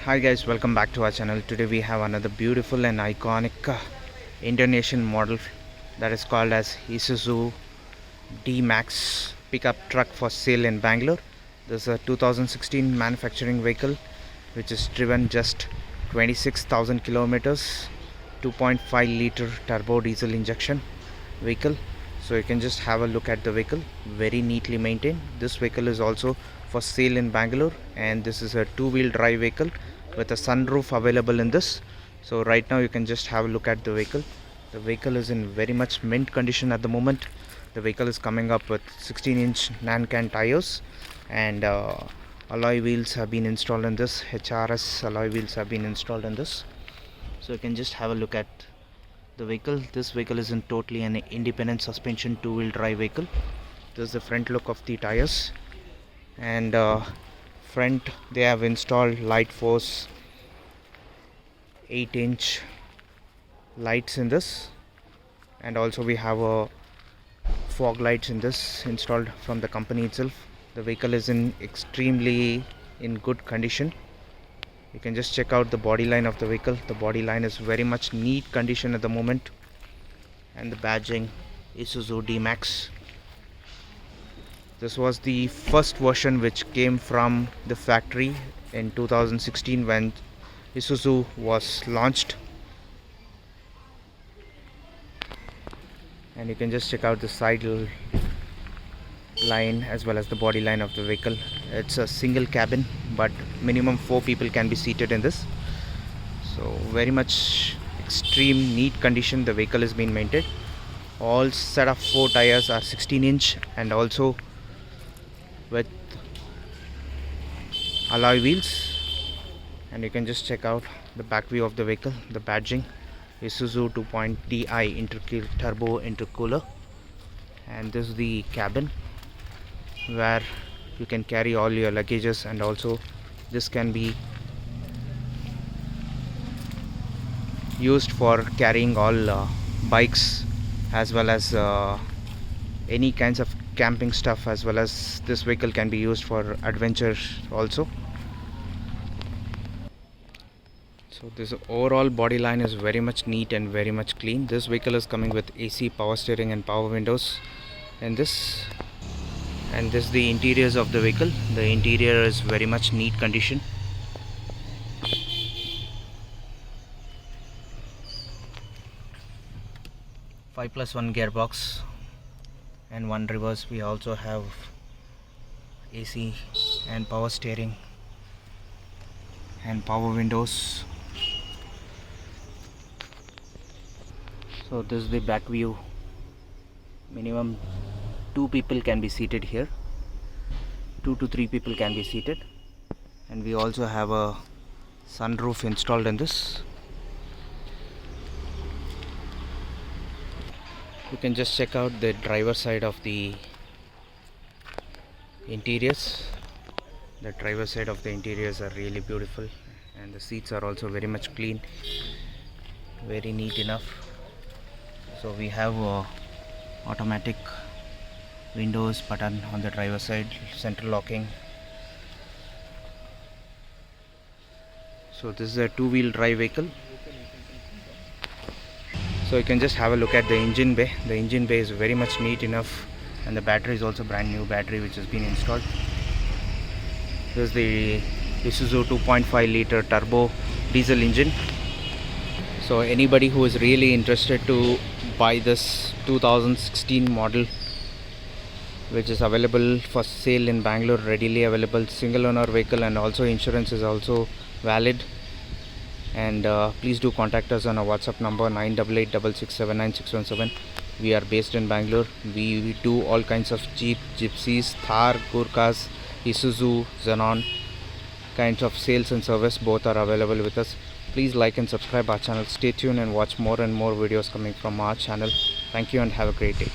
Hi guys, welcome back to our channel. Today we have another beautiful and iconic Indonesian model that is called as IsuzuDMax pickup truck for sale in Bangalore. This is a 2016 manufacturing vehicle which is driven just 26,000 kilometers, 2.5 liter turbo diesel injection vehicle. So you can just have a look at the vehicle, very neatly maintained. This vehicle is also for sale in Bangalore, and this is a two-wheel drive vehicle with a sunroof available in this. So right now you can just have a look at the vehicle. The vehicle is in very much mint condition at the moment. The vehicle is coming up with 16-inch nan-can tires, and alloy wheels have been installed in this. HRS alloy wheels have been installed in this. So you can just have a look at the vehicle. This vehicle is in totally an independent suspension two-wheel drive vehicle. This is the front look of the tires, and front they have installed light force 8-inch lights in this, and also we have a fog lights in this installed from the company itself. The vehicle is in extremely in good condition. You can just check out the body line of the vehicle. The body line is very much neat condition at the moment, and the badging IsuzuDMax. This was the first version which came from the factory in 2016 when Isuzu was launched. And you can just check out the side line as well as the body line of the vehicle. It's a single cabin, but minimum 4 people can be seated in this. So very much extreme neat condition the vehicle is being maintained. All set of 4 tires are 16-inch and also with alloy wheels. And you can just check out the back view of the vehicle. The badging Isuzu 2.Ti turbo intercooler, and this is the cabin where you can carry all your luggages, and also this can be used for carrying all bikes as well as any kinds of camping stuff, as well as this vehicle can be used for adventure also. So this overall body line is very much neat and very much clean. This vehicle is coming with AC, power steering and power windows in this. And this is the interiors of the vehicle. The interior is very much neat condition. Five plus 1 gearbox and 1 reverse. We also have AC and power steering and power windows. So this is the back view. Minimum 2 people can be seated here. 2 to 3 people can be seated. And we also have a sunroof installed in this. You can just check out the driver side of the interiors. The driver side of the interiors are really beautiful, and the seats are also very much clean, very neat enough. So we have automatic windows button on the driver side, central locking. So this is a two-wheel drive vehicle. So you can just have a look at the engine bay. The engine bay is very much neat enough, and the battery is also brand new battery which has been installed. This is the Isuzu 2.5 liter turbo diesel engine. So anybody who is really interested to buy this 2016 model, which is available for sale in Bangalore, readily available, single owner vehicle, and also insurance is also valid. And please do contact us on our WhatsApp number 9886679617. We are based in Bangalore. We do all kinds of Jeep, Gypsies, Thar, Gurkhas, Isuzu, Xenon kinds of sales and service. Both are available with us. Please like and subscribe our channel. Stay tuned and watch more and more videos coming from our channel. Thank you and have a great day.